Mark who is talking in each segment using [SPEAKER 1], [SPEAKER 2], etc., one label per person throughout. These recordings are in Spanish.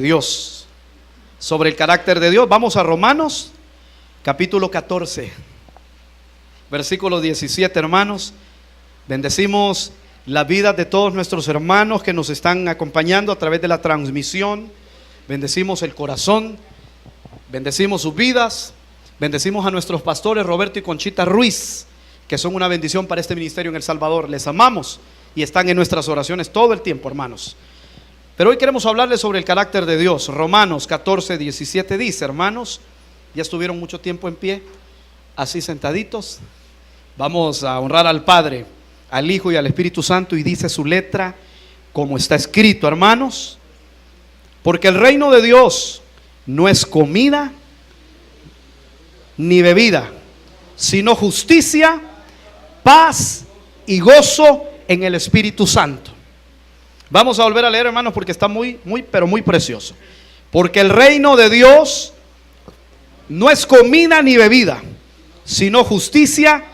[SPEAKER 1] Dios. Sobre el carácter de Dios, vamos a Romanos capítulo 14, versículo 17, hermanos. Bendecimos la vida de todos nuestros hermanos que nos están acompañando a través de la transmisión. Bendecimos el corazón, bendecimos sus vidas, bendecimos a nuestros pastores Roberto y Conchita Ruiz, que son una bendición para este ministerio en El Salvador. Les amamos y están en nuestras oraciones todo el tiempo, hermanos. Pero hoy queremos hablarles sobre el carácter de Dios. Romanos 14, 17 dice, hermanos, ya estuvieron mucho tiempo en pie, así sentaditos. Vamos a honrar al Padre, al Hijo y al Espíritu Santo, y dice su letra como está escrito, hermanos: porque el reino de Dios no es comida ni bebida, sino justicia, paz y gozo en el Espíritu Santo. Vamos a volver a leer, hermanos, porque está pero muy precioso. Porque el reino de Dios no es comida ni bebida, sino justicia,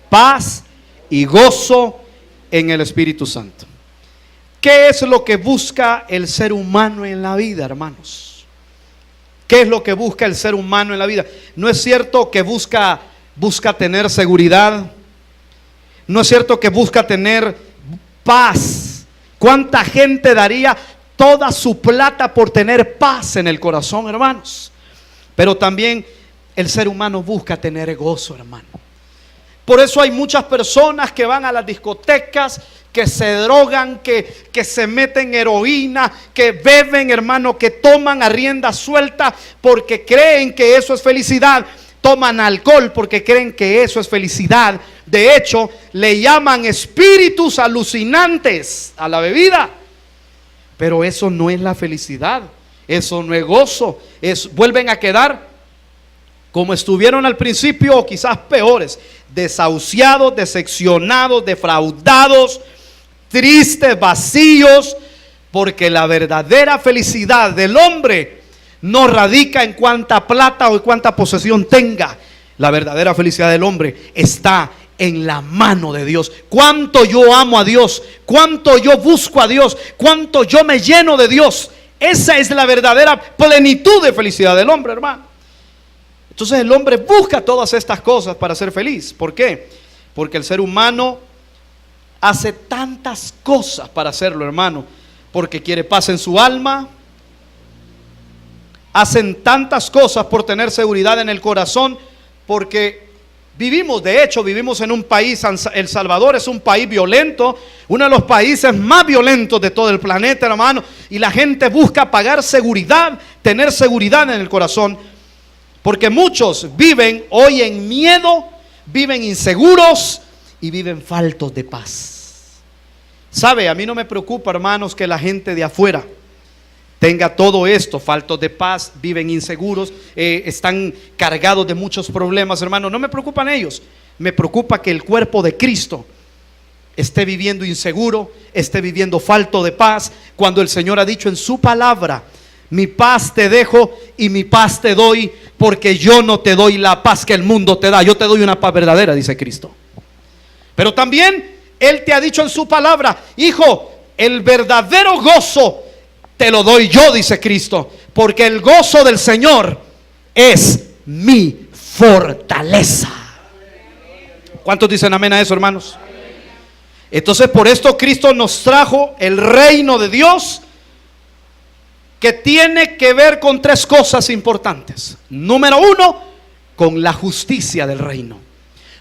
[SPEAKER 1] paz y gozo en el Espíritu Santo. ¿Qué es lo que busca el ser humano en la vida, hermanos? ¿Qué es lo que busca el ser humano en la vida? ¿No es cierto que busca tener seguridad? ¿No es cierto que busca tener paz? ¿Cuánta gente daría toda su plata por tener paz en el corazón, hermanos? Pero también el ser humano busca tener gozo, hermano. Por eso hay muchas personas que van a las discotecas, que se drogan, que se meten heroína, que beben, hermano, que toman a rienda suelta porque creen que eso es felicidad. Toman alcohol porque creen que eso es felicidad. De hecho, le llaman espíritus alucinantes a la bebida. Pero eso no es la felicidad, eso no es gozo. Vuelven a quedar como estuvieron al principio, o quizás peores: desahuciados, decepcionados, defraudados, tristes, vacíos. Porque la verdadera felicidad del hombre no radica en cuánta plata o en cuánta posesión tenga. La verdadera felicidad del hombre está en la mano de Dios. Cuánto yo amo a Dios, cuánto yo busco a Dios, cuánto yo me lleno de Dios. Esa es la verdadera plenitud de felicidad del hombre, hermano. Entonces el hombre busca todas estas cosas para ser feliz. ¿Por qué? Porque el ser humano hace tantas cosas para hacerlo, hermano. Porque quiere paz en su alma. Hacen tantas cosas por tener seguridad en el corazón. Porque vivimos en un país, El Salvador es un país violento, uno de los países más violentos de todo el planeta, hermano. Y la gente busca pagar seguridad, tener seguridad en el corazón. Porque muchos viven hoy en miedo, viven inseguros y viven faltos de paz. ¿Sabe? A mí no me preocupa, hermanos, que la gente de afuera tenga todo esto, faltos de paz, viven inseguros, están cargados de muchos problemas, hermano. No me preocupan ellos. Me preocupa que el cuerpo de Cristo esté viviendo inseguro, esté viviendo falto de paz, cuando el Señor ha dicho en su palabra: mi paz te dejo y mi paz te doy, porque yo no te doy la paz que el mundo te da, yo te doy una paz verdadera, dice Cristo. Pero también Él te ha dicho en su palabra: hijo, el verdadero gozo te lo doy yo, dice Cristo, porque el gozo del Señor es mi fortaleza. ¿Cuántos dicen amén a eso, hermanos? Entonces, por esto Cristo nos trajo el reino de Dios, que tiene que ver con tres cosas importantes. Número uno, con la justicia del reino.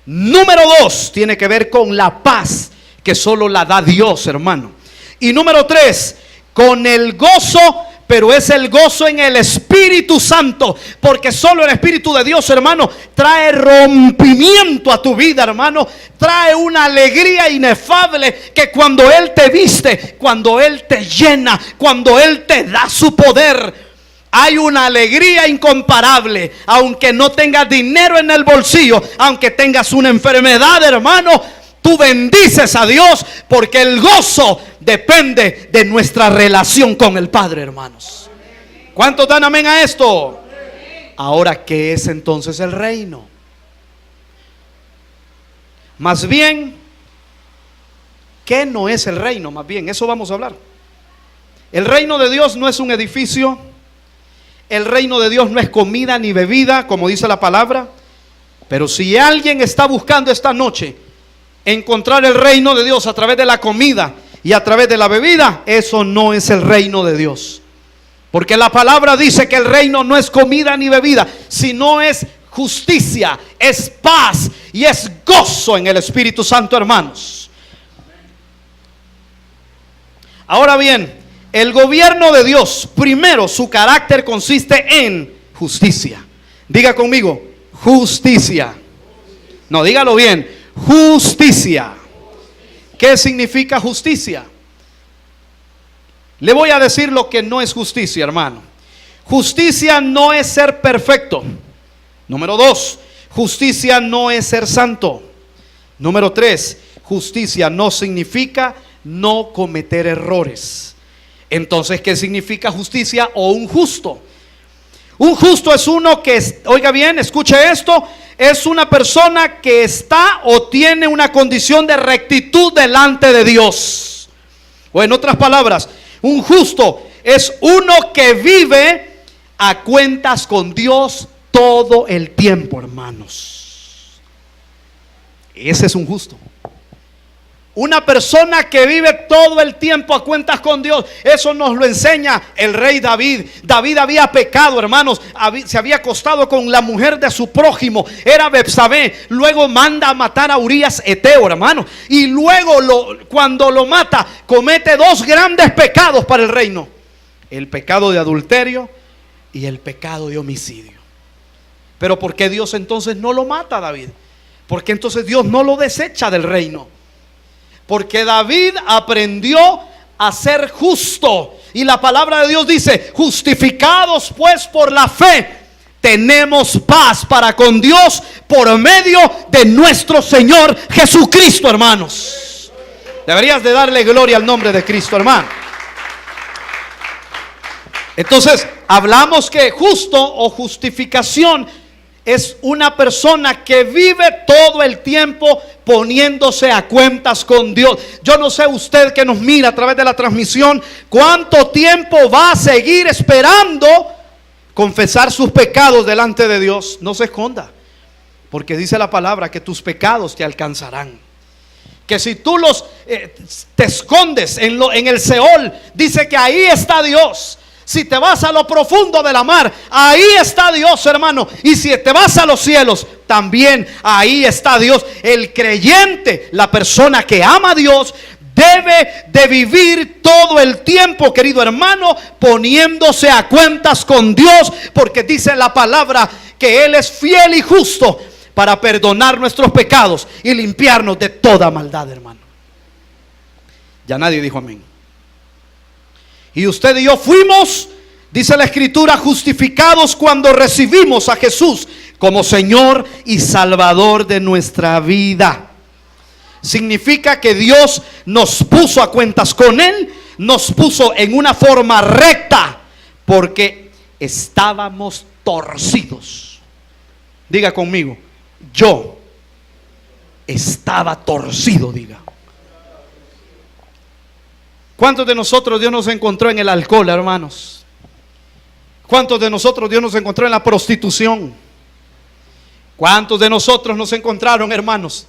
[SPEAKER 1] Número dos, tiene que ver con la paz que solo la da Dios, hermano. Y número tres, con el gozo, pero es el gozo en el Espíritu Santo, porque solo el Espíritu de Dios, hermano, trae rompimiento a tu vida, hermano. Trae una alegría inefable, que cuando Él te viste, cuando Él te llena, cuando Él te da su poder, hay una alegría incomparable. Aunque no tengas dinero en el bolsillo, aunque tengas una enfermedad, hermano, tú bendices a Dios, porque el gozo depende de nuestra relación con el Padre, hermanos. ¿Cuántos dan amén a esto? Ahora, ¿qué es entonces el reino? Más bien, ¿qué no es el reino? Más bien, eso vamos a hablar. El reino de Dios no es un edificio, El reino de Dios no es comida ni bebida, como dice la palabra. Pero si alguien está buscando esta noche encontrar el reino de Dios a través de la comida y a través de la bebida, eso no es el reino de Dios. Porque la palabra dice que el reino no es comida ni bebida, sino es justicia, es paz y es gozo en el Espíritu Santo, hermanos. Ahora bien, el gobierno de Dios, primero, su carácter consiste en justicia. Diga conmigo, justicia. No, dígalo bien, justicia. ¿Qué significa justicia? Le voy a decir lo que no es justicia, hermano. Justicia no es ser perfecto. Número 2, justicia no es ser santo. Número 3, justicia no significa no cometer errores. Entonces, ¿qué significa justicia o un justo? Un justo es uno que, oiga bien, escuche esto, es una persona que está o tiene una condición de rectitud delante de Dios. O en otras palabras, un justo es uno que vive a cuentas con Dios todo el tiempo, hermanos. Ese es un justo. Una persona que vive todo el tiempo a cuentas con Dios. Eso nos lo enseña el rey David. David había pecado, hermanos. Se había acostado con la mujer de su prójimo. Era Betsabé. Luego manda a matar a Urías Eteo, hermanos. Y luego cuando lo mata, comete 2 grandes pecados para el reino. El pecado de adulterio y el pecado de homicidio. Pero ¿por qué Dios entonces no lo mata a David? ¿Por qué entonces Dios no lo desecha del reino? Porque David aprendió a ser justo. Y la palabra de Dios dice: justificados pues por la fe, tenemos paz para con Dios por medio de nuestro Señor Jesucristo, hermanos. Deberías de darle gloria al nombre de Cristo, hermano. Entonces, hablamos que justo o justificación es una persona que vive todo el tiempo poniéndose a cuentas con Dios. Yo no sé usted que nos mira a través de la transmisión, cuánto tiempo va a seguir esperando confesar sus pecados delante de Dios. No se esconda, porque dice la palabra que tus pecados te alcanzarán. Que si tú te escondes en el Seol, dice que ahí está Dios. Si te vas a lo profundo de la mar, ahí está Dios, hermano. Y si te vas a los cielos, también ahí está Dios. El creyente, la persona que ama a Dios, debe de vivir todo el tiempo, querido hermano, poniéndose a cuentas con Dios, porque dice la palabra que Él es fiel y justo para perdonar nuestros pecados y limpiarnos de toda maldad, hermano. Ya nadie dijo amén. Y usted y yo fuimos, dice la Escritura, justificados cuando recibimos a Jesús como Señor y Salvador de nuestra vida. Significa que Dios nos puso a cuentas con Él, nos puso en una forma recta, porque estábamos torcidos. Diga conmigo, yo estaba torcido, diga. ¿Cuántos de nosotros Dios nos encontró en el alcohol, hermanos? ¿Cuántos de nosotros Dios nos encontró en la prostitución? ¿Cuántos de nosotros nos encontraron, hermanos,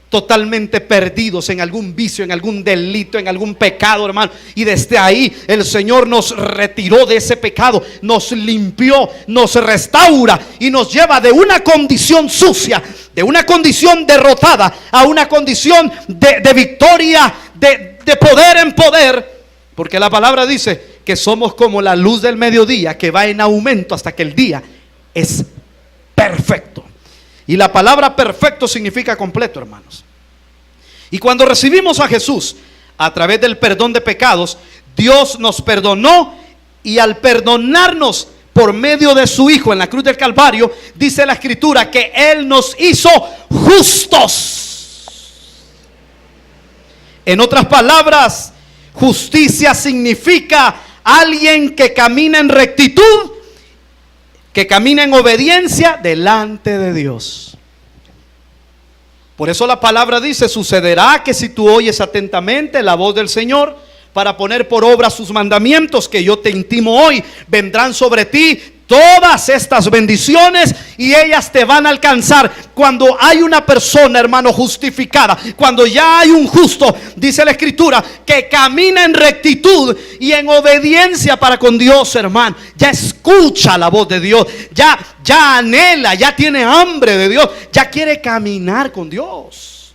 [SPEAKER 1] totalmente perdidos en algún vicio, en algún delito, en algún pecado, hermano? Y desde ahí el Señor nos retiró de ese pecado, nos limpió, nos restaura y nos lleva de una condición sucia, de una condición derrotada, a una condición de victoria, de poder en poder. Porque la palabra dice que somos como la luz del mediodía, que va en aumento hasta que el día es perfecto. Y la palabra perfecto significa completo, hermanos. Y cuando recibimos a Jesús a través del perdón de pecados, Dios nos perdonó, y al perdonarnos por medio de su Hijo en la cruz del Calvario, dice la Escritura que Él nos hizo justos. En otras palabras, justicia significa alguien que camina en rectitud, que camina en obediencia delante de Dios. Por eso la palabra dice: sucederá que si tú oyes atentamente la voz del Señor, para poner por obra sus mandamientos que yo te intimo hoy. Vendrán sobre ti todas estas bendiciones y ellas te van a alcanzar. Cuando hay una persona, hermano, justificada, cuando ya hay un justo, dice la Escritura, que camina en rectitud y en obediencia para con Dios, hermano, ya escucha la voz de Dios, ya anhela, ya tiene hambre de Dios, ya quiere caminar con Dios.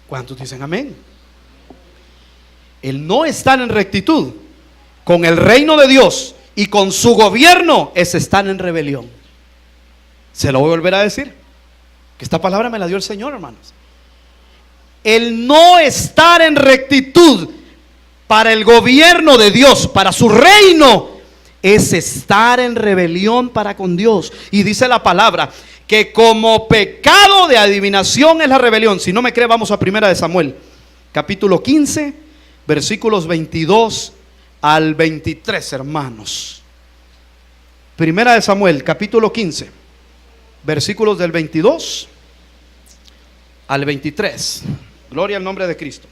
[SPEAKER 1] ¿Cuántos dicen amén? El no estar en rectitud con el reino de Dios y con su gobierno es estar en rebelión. Se lo voy a volver a decir, que esta palabra me la dio el Señor, hermanos. El no estar en rectitud para el gobierno de Dios, para su reino, es estar en rebelión para con Dios. Y dice la palabra que como pecado de adivinación es la rebelión. Si no me cree, vamos a 1 de Samuel, capítulo 15, versículos 22 al 23, hermanos. 1 de Samuel, capítulo 15, versículos del 22 al 23. Gloria al nombre de Cristo.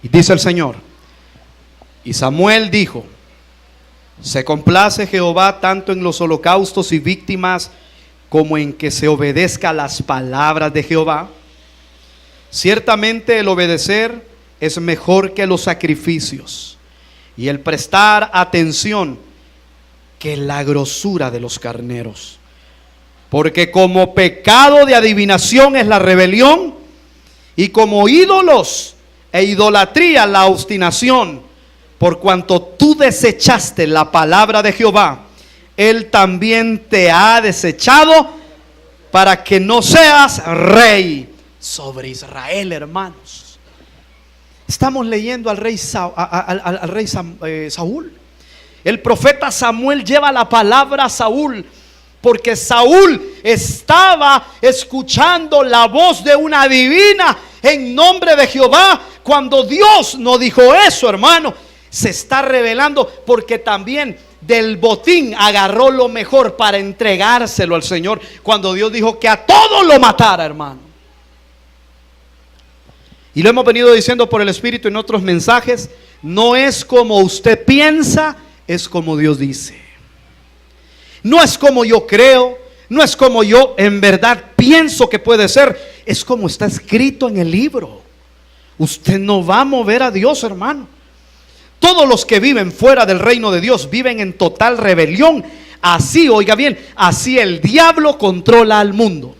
[SPEAKER 1] Y dice el Señor: y Samuel dijo: se complace Jehová tanto en los holocaustos y víctimas como en que se obedezca las palabras de Jehová. Ciertamente el obedecer es mejor que los sacrificios, y el prestar atención que la grosura de los carneros. Porque como pecado de adivinación es la rebelión, y como ídolos e idolatría la obstinación. Por cuanto tú desechaste la palabra de Jehová, Él también te ha desechado para que no seas rey sobre Israel, hermanos. Estamos leyendo al rey Saúl. El profeta Samuel lleva la palabra a Saúl, porque Saúl estaba escuchando la voz de una divina en nombre de Jehová, cuando Dios no dijo eso, hermano. Se está revelando porque también del botín agarró lo mejor para entregárselo al Señor, cuando Dios dijo que a todos lo matara, hermano. Y lo hemos venido diciendo por el Espíritu en otros mensajes: no es como usted piensa, es como Dios dice. No es como yo creo, no es como yo en verdad pienso que puede ser, es como está escrito en el libro. Usted no va a mover a Dios, hermano. Todos los que viven fuera del reino de Dios viven en total rebelión. Así, oiga bien, así el diablo controla al mundo.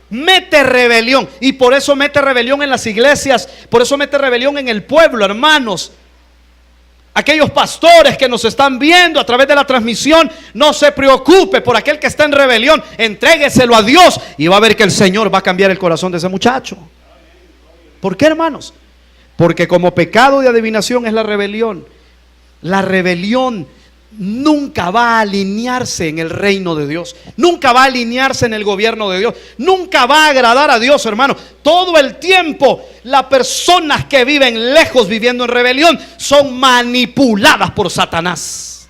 [SPEAKER 1] Mete rebelión, y por eso mete rebelión en las iglesias, por eso mete rebelión en el pueblo, hermanos. Aquellos pastores que nos están viendo a través de la transmisión, no se preocupe por aquel que está en rebelión, entrégueselo a Dios y va a ver que el Señor va a cambiar el corazón de ese muchacho. ¿Por qué, hermanos? Porque como pecado de adivinación es la rebelión. La rebelión nunca va a alinearse en el reino de Dios, nunca va a alinearse en el gobierno de Dios, nunca va a agradar a Dios, hermano. Todo el tiempo las personas que viven lejos, viviendo en rebelión, son manipuladas por Satanás.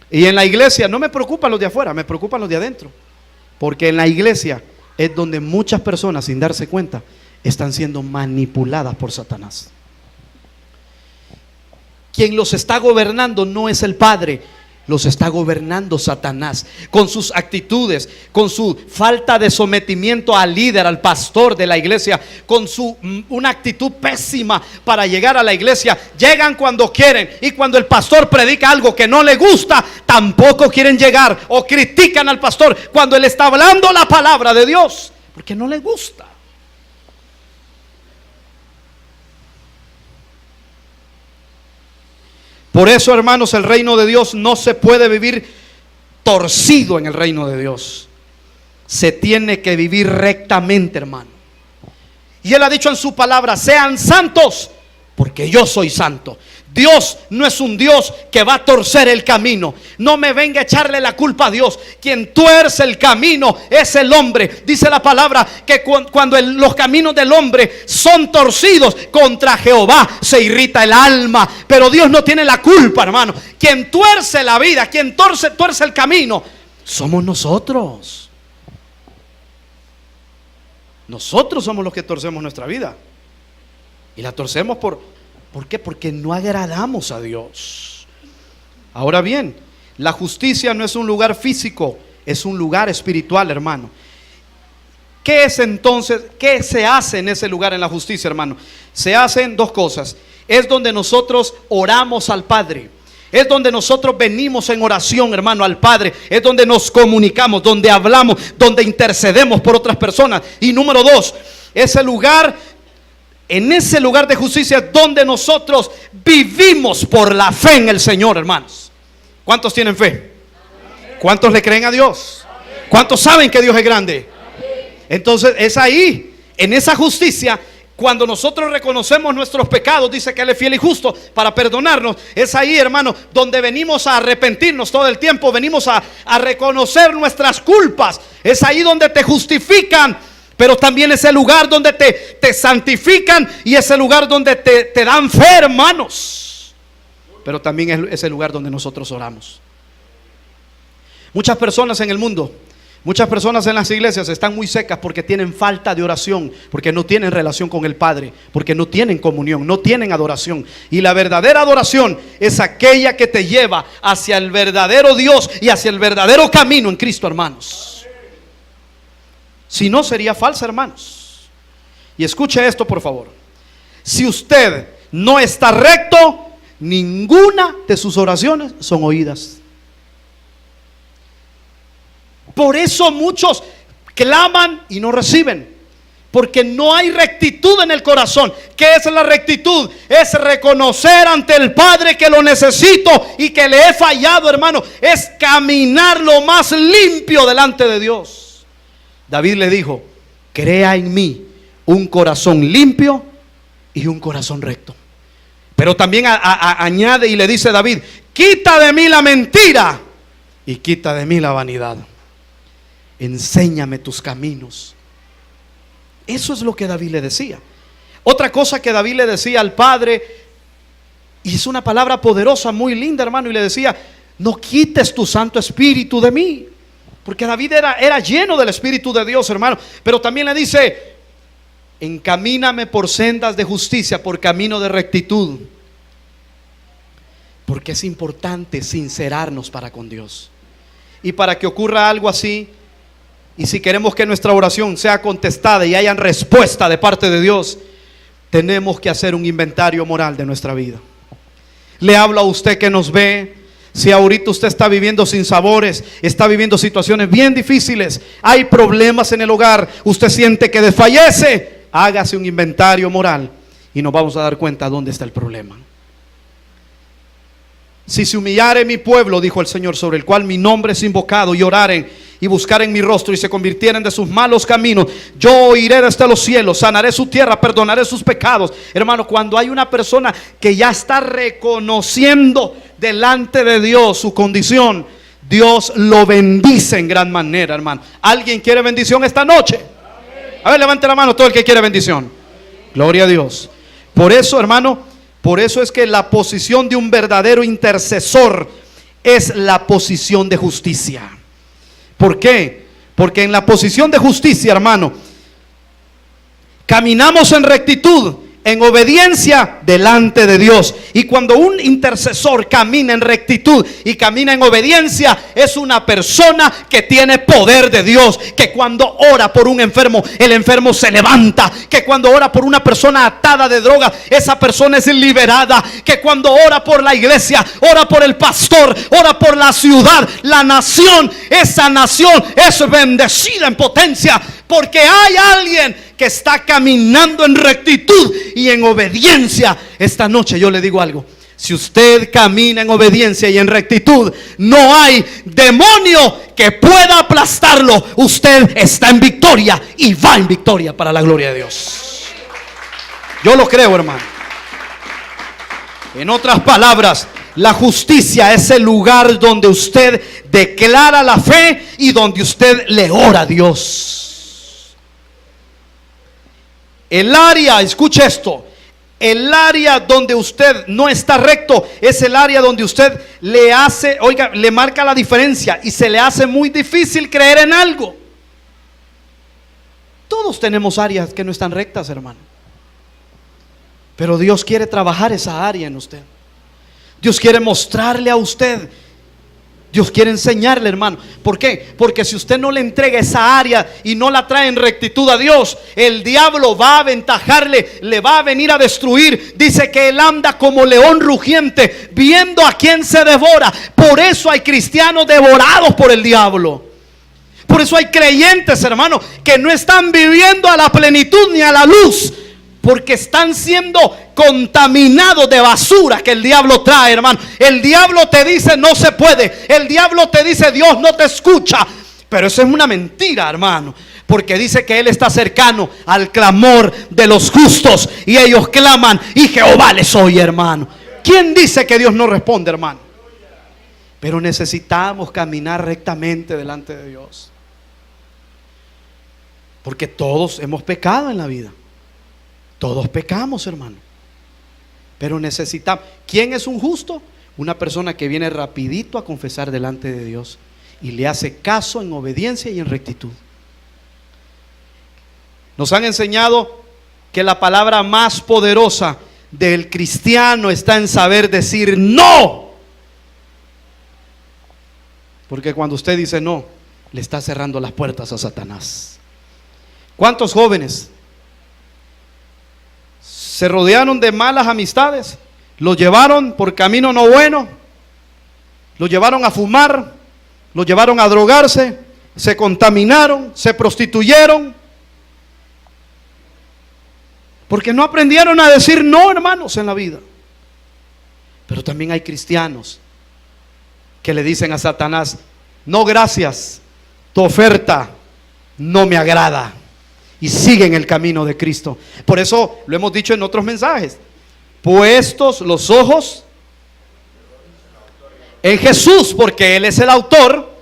[SPEAKER 1] Y en la iglesia no me preocupan los de afuera, me preocupan los de adentro, porque en la iglesia es donde muchas personas, sin darse cuenta, están siendo manipuladas por Satanás. Quien los está gobernando no es el Padre, los está gobernando Satanás, con sus actitudes, con su falta de sometimiento al líder, al pastor de la iglesia, con una actitud pésima para llegar a la iglesia. Llegan cuando quieren, y cuando el pastor predica algo que no le gusta, tampoco quieren llegar, o critican al pastor cuando él está hablando la palabra de Dios, porque no le gusta. Por eso, hermanos, el reino de Dios no se puede vivir torcido en el reino de Dios. Se tiene que vivir rectamente, hermano. Y Él ha dicho en su palabra: sean santos, porque yo soy santo. Dios no es un Dios que va a torcer el camino. No me venga a echarle la culpa a Dios. Quien tuerce el camino es el hombre. Dice la palabra que cuando los caminos del hombre son torcidos, contra Jehová se irrita el alma. Pero Dios no tiene la culpa, hermano. Quien tuerce la vida, quien tuerce el camino, somos nosotros. Nosotros somos los que torcemos nuestra vida. Y la torcemos ¿por qué? Porque no agradamos a Dios. Ahora bien, la justicia no es un lugar físico, es un lugar espiritual, hermano. ¿Qué es entonces? ¿Qué se hace en ese lugar, en la justicia, hermano? Se hacen dos cosas. Es donde nosotros oramos al Padre. Es donde nosotros venimos en oración, hermano, al Padre. Es donde nos comunicamos, donde hablamos, donde intercedemos por otras personas. Y número dos, ese lugar, en ese lugar de justicia es donde nosotros vivimos por la fe en el Señor, hermanos. ¿Cuántos tienen fe? ¿Cuántos le creen a Dios? ¿Cuántos saben que Dios es grande? Entonces es ahí, en esa justicia, cuando nosotros reconocemos nuestros pecados, dice que Él es fiel y justo para perdonarnos. Es ahí, hermano, donde venimos a arrepentirnos todo el tiempo. Venimos a reconocer nuestras culpas. Es ahí donde te justifican, pero también es el lugar donde te santifican. Y es el lugar donde te dan fe, hermanos. Pero también es el lugar donde nosotros oramos. Muchas personas en el mundo, muchas personas en las iglesias están muy secas porque tienen falta de oración, porque no tienen relación con el Padre, porque no tienen comunión, no tienen adoración. Y la verdadera adoración es aquella que te lleva hacia el verdadero Dios y hacia el verdadero camino en Cristo, hermanos. Si no, sería falsa, hermanos. Y escuche esto, por favor. Si usted no está recto, ninguna de sus oraciones son oídas. Por eso muchos claman y no reciben, porque no hay rectitud en el corazón. ¿Qué es la rectitud? Es reconocer ante el Padre que lo necesito y que le he fallado, hermano. Es caminar lo más limpio delante de Dios. David le dijo: crea en mí un corazón limpio y un corazón recto. Pero también añade y le dice David: quita de mí la mentira y quita de mí la vanidad. Enséñame tus caminos. Eso es lo que David le decía. Otra cosa que David le decía al Padre, y es una palabra poderosa, muy linda, hermano, y le decía: no quites tu Santo Espíritu de mí. Porque David era lleno del Espíritu de Dios, hermano. Pero también le dice: encamíname por sendas de justicia, por camino de rectitud. Porque es importante sincerarnos para con Dios. Y para que ocurra algo así, y si queremos que nuestra oración sea contestada y haya respuesta de parte de Dios, tenemos que hacer un inventario moral de nuestra vida. Le hablo a usted que nos ve. Si ahorita usted está viviendo sin sabores, está viviendo situaciones bien difíciles, hay problemas en el hogar, usted siente que desfallece, hágase un inventario moral y nos vamos a dar cuenta dónde está el problema. Si se humillare mi pueblo, dijo el Señor, sobre el cual mi nombre es invocado, y oraren y buscaren mi rostro y se convirtieren de sus malos caminos, yo oiré desde los cielos, sanaré su tierra, perdonaré sus pecados. Hermano, cuando hay una persona que ya está reconociendo delante de Dios su condición, Dios lo bendice en gran manera, hermano. ¿Alguien quiere bendición esta noche? A ver, levante la mano todo el que quiere bendición. Gloria a Dios. Por eso, hermano, por eso es que la posición de un verdadero intercesor es la posición de justicia. ¿Por qué? Porque en la posición de justicia, hermano, caminamos en rectitud, en obediencia delante de Dios. Y cuando un intercesor camina en rectitud y camina en obediencia, es una persona que tiene poder de Dios. Que cuando ora por un enfermo, el enfermo se levanta. Que cuando ora por una persona atada de droga, esa persona es liberada. Que cuando ora por la iglesia, ora por el pastor, ora por la ciudad, la nación, esa nación es bendecida en potencia. Porque hay alguien que está caminando en rectitud y en obediencia. Esta noche yo le digo algo: si usted camina en obediencia y en rectitud, no hay demonio que pueda aplastarlo. Usted está en victoria y va en victoria para la gloria de Dios. Yo lo creo, hermano. En otras palabras, la justicia es el lugar donde usted declara la fe y donde usted le ora a Dios. El área, escuche esto, el área donde usted no está recto es el área donde usted le marca la diferencia y se le hace muy difícil creer en algo. Todos tenemos áreas que no están rectas, hermano. Pero Dios quiere trabajar esa área en usted. Dios quiere mostrarle a usted. Dios quiere enseñarle, hermano. ¿Por qué? Porque si usted no le entrega esa área y no la trae en rectitud a Dios, el diablo va a aventajarle, le va a venir a destruir. Dice que él anda como león rugiente, viendo a quién se devora. Por eso hay cristianos devorados por el diablo. Por eso hay creyentes, hermano, que no están viviendo a la plenitud ni a la luz, porque están siendo contaminados de basura que el diablo trae, hermano. El diablo te dice no se puede. El diablo te dice Dios no te escucha. Pero eso es una mentira, hermano. Porque dice que Él está cercano al clamor de los justos. Y ellos claman y Jehová les oye, hermano. ¿Quién dice que Dios no responde, hermano? Pero necesitamos caminar rectamente delante de Dios. Porque todos hemos pecado en la vida. Todos pecamos, hermano. Pero necesitamos. ¿Quién es un justo? Una persona que viene rapidito a confesar delante de Dios y le hace caso en obediencia y en rectitud. Nos han enseñado que la palabra más poderosa del cristiano está en saber decir no. Porque cuando usted dice no, le está cerrando las puertas a Satanás. ¿Cuántos jóvenes se rodearon de malas amistades? Los llevaron por camino no bueno, los llevaron a fumar, los llevaron a drogarse, se contaminaron, se prostituyeron, porque no aprendieron a decir no, hermanos, en la vida. Pero también hay cristianos que le dicen a Satanás: no, gracias, tu oferta no me agrada. Y siguen el camino de Cristo. Por eso lo hemos dicho en otros mensajes: puestos los ojos en Jesús, porque Él es el autor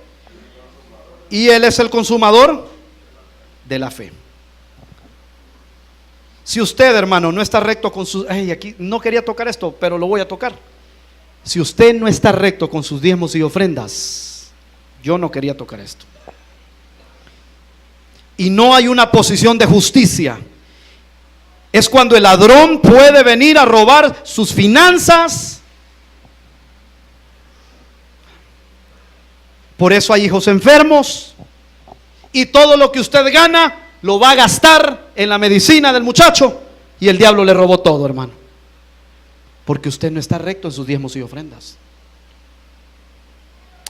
[SPEAKER 1] y Él es el consumador de la fe. Si usted, hermano, no está recto con sus... aquí no quería tocar esto, pero lo voy a tocar. Si usted no está recto con sus diezmos y ofrendas, yo no quería tocar esto. Y no hay una posición de justicia. Es cuando el ladrón puede venir a robar sus finanzas. Por eso hay hijos enfermos. Y todo lo que usted gana lo va a gastar en la medicina del muchacho. Y el diablo le robó todo, hermano. Porque usted no está recto en sus diezmos y ofrendas.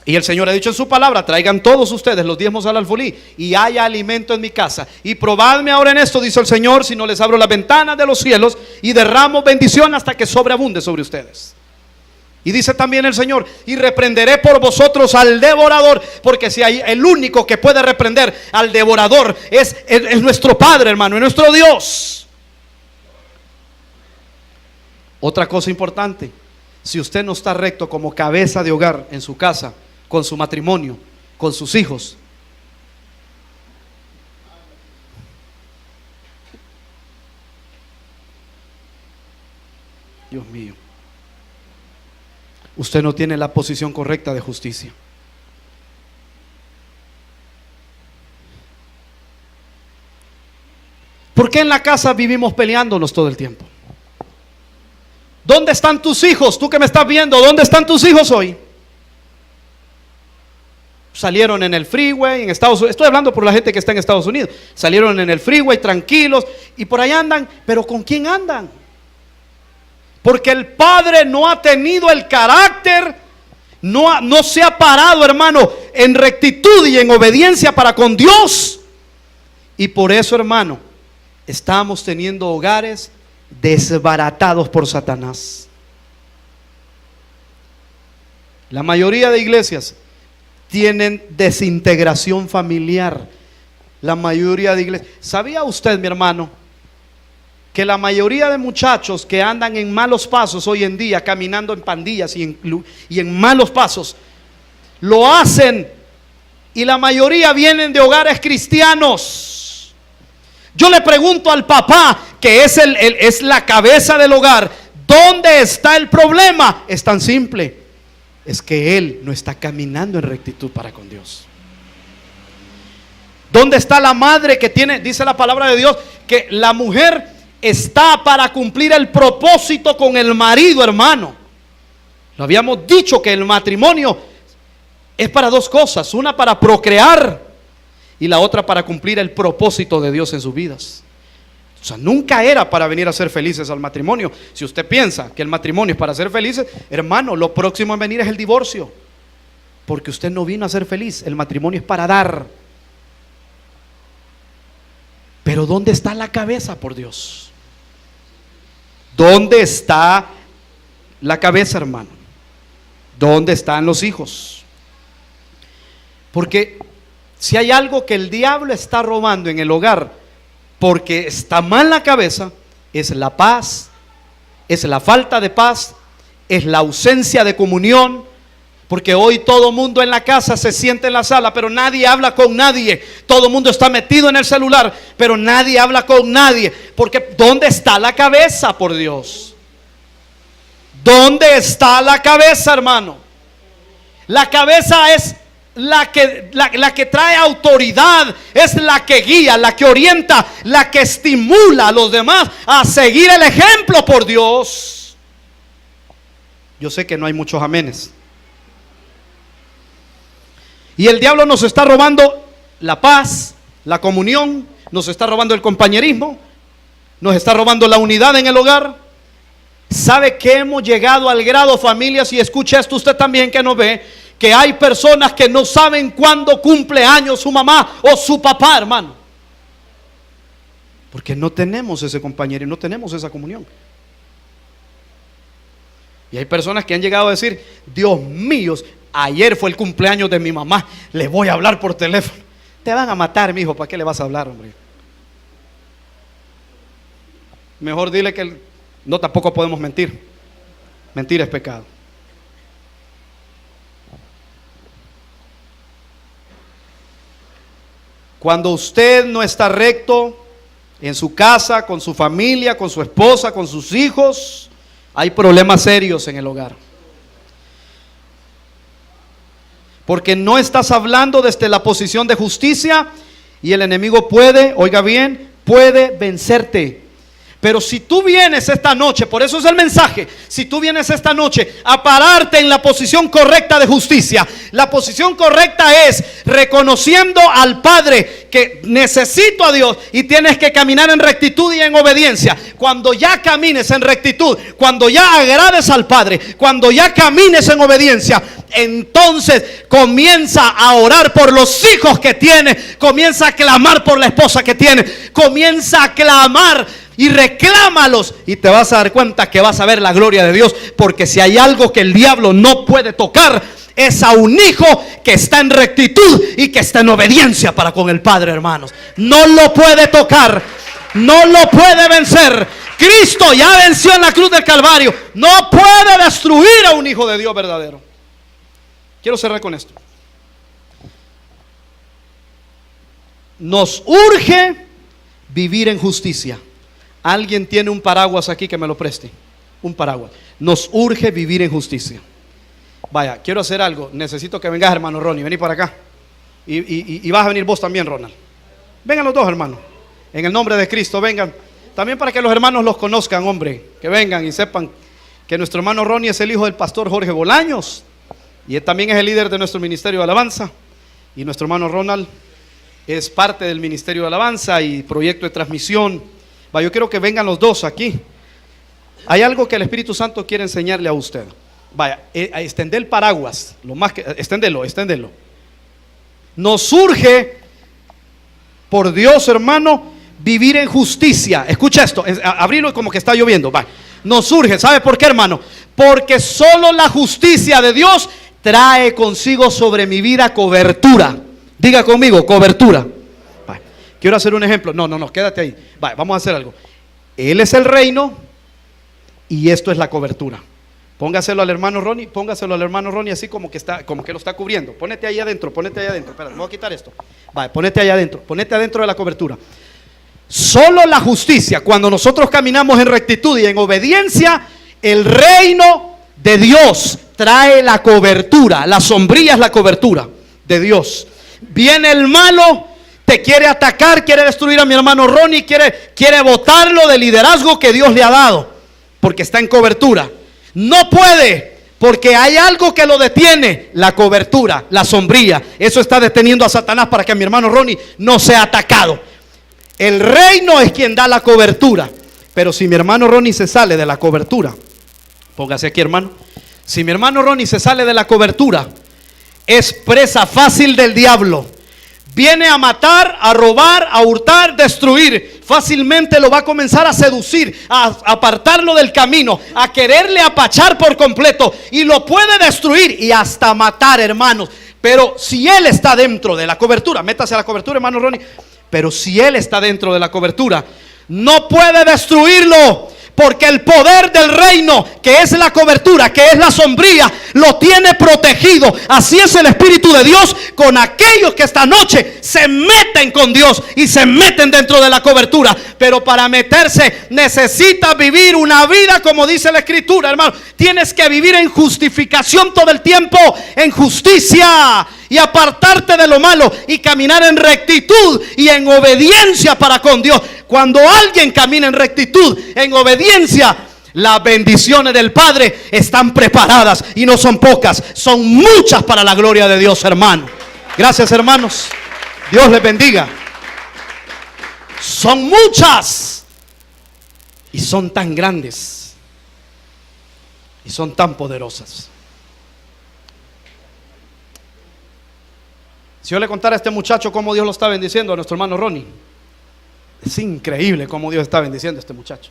[SPEAKER 1] Y el Señor ha dicho en su palabra: traigan todos ustedes los diezmos al alfolí y haya alimento en mi casa. Y probadme ahora en esto, dice el Señor, si no les abro las ventanas de los cielos y derramo bendición hasta que sobreabunde sobre ustedes. Y dice también el Señor: y reprenderé por vosotros al devorador. Porque si hay el único que puede reprender al devorador es nuestro Padre, hermano, es nuestro Dios. Otra cosa importante: si usted no está recto como cabeza de hogar en su casa, con su matrimonio, con sus hijos, Dios mío, usted no tiene la posición correcta de justicia. ¿Por qué en la casa vivimos peleándonos todo el tiempo? ¿Dónde están tus hijos? Tú que me estás viendo, ¿dónde están tus hijos hoy? Salieron en el freeway en Estados Unidos. Estoy hablando por la gente que está en Estados Unidos. Salieron en el freeway tranquilos y por ahí andan. ¿Pero con quién andan? Porque el padre no ha tenido el carácter, no se ha parado, hermano, en rectitud y en obediencia para con Dios. Y por eso, hermano, estamos teniendo hogares desbaratados por Satanás. La mayoría de iglesias tienen desintegración familiar. La mayoría de iglesias. ¿Sabía usted, mi hermano, que la mayoría de muchachos que andan en malos pasos hoy en día, caminando en pandillas y en malos pasos, lo hacen, y la mayoría vienen de hogares cristianos? Yo le pregunto al papá, que es la cabeza del hogar, ¿dónde está el problema? Es tan simple: es que él no está caminando en rectitud para con Dios. ¿Dónde está la madre que tiene? Dice la palabra de Dios que la mujer está para cumplir el propósito con el marido, hermano. Lo habíamos dicho que el matrimonio es para dos cosas: una para procrear y la otra para cumplir el propósito de Dios en sus vidas. O sea, nunca era para venir a ser felices al matrimonio. Si usted piensa que el matrimonio es para ser felices, hermano, lo próximo en venir es el divorcio, porque usted no vino a ser feliz. El matrimonio es para dar. Pero ¿dónde está la cabeza, por Dios? ¿Dónde está la cabeza, hermano? ¿Dónde están los hijos? Porque si hay algo que el diablo está robando en el hogar, porque está mal la cabeza, es la paz, es la falta de paz, es la ausencia de comunión. Porque hoy todo mundo en la casa se sienta en la sala, pero nadie habla con nadie. Todo mundo está metido en el celular, pero nadie habla con nadie. Porque ¿dónde está la cabeza, por Dios? ¿Dónde está la cabeza, hermano? La cabeza es la que trae autoridad, es la que guía, la que orienta, la que estimula a los demás a seguir el ejemplo, por Dios. Yo sé que no hay muchos amenes. Y el diablo nos está robando la paz, la comunión, nos está robando el compañerismo, nos está robando la unidad en el hogar. ¿Sabe que hemos llegado al grado, familias? Y escuche esto usted también que nos ve, que hay personas que no saben cuándo cumple años su mamá o su papá, hermano. Porque no tenemos ese compañerismo, no tenemos esa comunión. Y hay personas que han llegado a decir: Dios mío, ayer fue el cumpleaños de mi mamá, le voy a hablar por teléfono. Te van a matar, mi hijo, ¿para qué le vas a hablar, hombre? Mejor dile que no, tampoco podemos mentir. Mentir es pecado. Cuando usted no está recto en su casa, con su familia, con su esposa, con sus hijos, hay problemas serios en el hogar. Porque no estás hablando desde la posición de justicia y el enemigo puede, oiga bien, puede vencerte. Pero si tú vienes esta noche, por eso es el mensaje, si tú vienes esta noche a pararte en la posición correcta de justicia, la posición correcta es reconociendo al Padre que necesito a Dios y tienes que caminar en rectitud y en obediencia. Cuando ya camines en rectitud, cuando ya agrades al Padre, cuando ya camines en obediencia, entonces comienza a orar por los hijos que tiene, comienza a clamar por la esposa que tiene, comienza a clamar y reclámalos, y te vas a dar cuenta que vas a ver la gloria de Dios. Porque si hay algo que el diablo no puede tocar, es a un hijo que está en rectitud y que está en obediencia para con el Padre, hermanos. No lo puede tocar, no lo puede vencer. Cristo ya venció en la cruz del Calvario. No puede destruir a un hijo de Dios verdadero. Quiero cerrar con esto. Nos urge vivir en justicia. Alguien tiene un paraguas aquí, que me lo preste. Un paraguas. Nos urge vivir en justicia. Vaya, quiero hacer algo. Necesito que vengas, hermano Ronnie. Vení para acá. Y vas a venir vos también, Ronald. Vengan los dos, hermanos. En el nombre de Cristo, vengan. También para que los hermanos los conozcan, hombre. Que vengan y sepan que nuestro hermano Ronnie es el hijo del pastor Jorge Bolaños. Y él también es el líder de nuestro ministerio de alabanza. Y nuestro hermano Ronald es parte del ministerio de alabanza y proyecto de transmisión. Yo quiero que vengan los dos aquí. Hay algo que el Espíritu Santo quiere enseñarle a usted. Vaya, extender el paraguas, lo más que exténdelo. Nos urge, por Dios, hermano, vivir en justicia. Escucha esto, abrilo como que está lloviendo. Vaya, nos urge, ¿sabe por qué, hermano? Porque solo la justicia de Dios trae consigo sobre mi vida cobertura. Diga conmigo, cobertura. Quiero hacer un ejemplo. No, quédate ahí. Vamos a hacer algo. Él es el reino y esto es la cobertura. Póngaselo al hermano Ronnie, así como que lo está cubriendo. Ponete ahí adentro. Espera, me voy a quitar esto. Ponete ahí adentro. Ponete adentro de la cobertura. Solo la justicia, cuando nosotros caminamos en rectitud y en obediencia, el reino de Dios trae la cobertura. La sombrilla es la cobertura de Dios. Viene el malo, te quiere atacar, quiere destruir a mi hermano Ronnie, quiere botarlo del liderazgo que Dios le ha dado, porque está en cobertura. No puede, porque hay algo que lo detiene: la cobertura, la sombría. Eso está deteniendo a Satanás para que mi hermano Ronnie no sea atacado. El reino es quien da la cobertura. Pero si mi hermano Ronnie se sale de la cobertura, póngase aquí, hermano. Si mi hermano Ronnie se sale de la cobertura, es presa fácil del diablo. Viene a matar, a robar, a hurtar, destruir. Fácilmente lo va a comenzar a seducir, a apartarlo del camino, a quererle apachar por completo, y lo puede destruir y hasta matar, hermanos. Pero si él está dentro de la cobertura, métase a la cobertura, hermano Ronnie. Pero si él está dentro de la cobertura, no puede destruirlo, porque el poder del reino, que es la cobertura, que es la sombría, lo tiene protegido. Así es el Espíritu de Dios con aquellos que esta noche se meten con Dios y se meten dentro de la cobertura. Pero para meterse necesitas vivir una vida como dice la Escritura, hermano. Tienes que vivir en justificación todo el tiempo, en justicia, y apartarte de lo malo y caminar en rectitud y en obediencia para con Dios. Cuando alguien camina en rectitud, en obediencia, las bendiciones del Padre están preparadas, y no son pocas, son muchas para la gloria de Dios, hermano. Gracias, hermanos. Dios les bendiga. Son muchas y son tan grandes y son tan poderosas. Si yo le contara a este muchacho cómo Dios lo está bendiciendo a nuestro hermano Ronnie, es increíble cómo Dios está bendiciendo a este muchacho.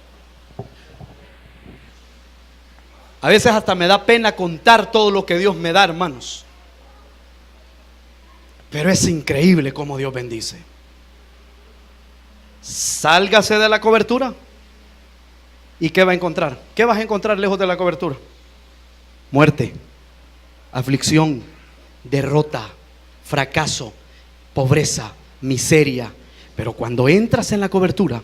[SPEAKER 1] A veces hasta me da pena contar todo lo que Dios me da, hermanos. Pero es increíble cómo Dios bendice. Sálgase de la cobertura, ¿y qué va a encontrar? ¿Qué vas a encontrar lejos de la cobertura? Muerte, aflicción, derrota, fracaso, pobreza, miseria. Pero cuando entras en la cobertura,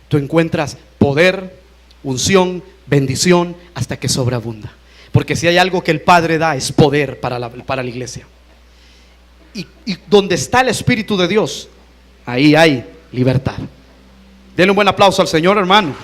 [SPEAKER 1] tú encuentras poder, unción, bendición, hasta que sobreabunda. Porque si hay algo que el Padre da, es poder para la iglesia. Y donde está el Espíritu de Dios, ahí hay libertad. Denle un buen aplauso al Señor, hermano.